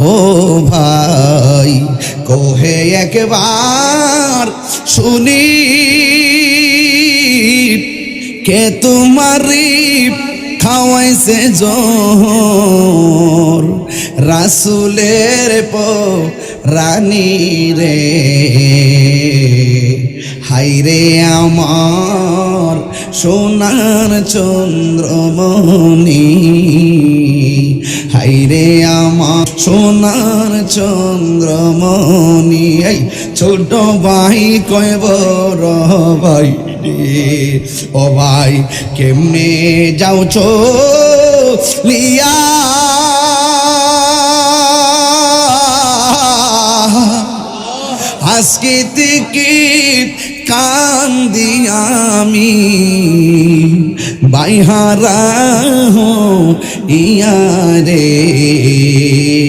ও ভাই কোহে একবার শুনি কে তোমারি খাওয়াইছে জোর রাসূলের রানী রে হাইরে আমার সোনার চন্দ্রমণি হাইরে আমার সোনার চন্দ্রমণি এই ছোট ভাই কয় বড় ভাই ও ভাই কেমনে যাও লিয়া আজকে থেকে কান্দি আমি বাইহারা ইয়া রে।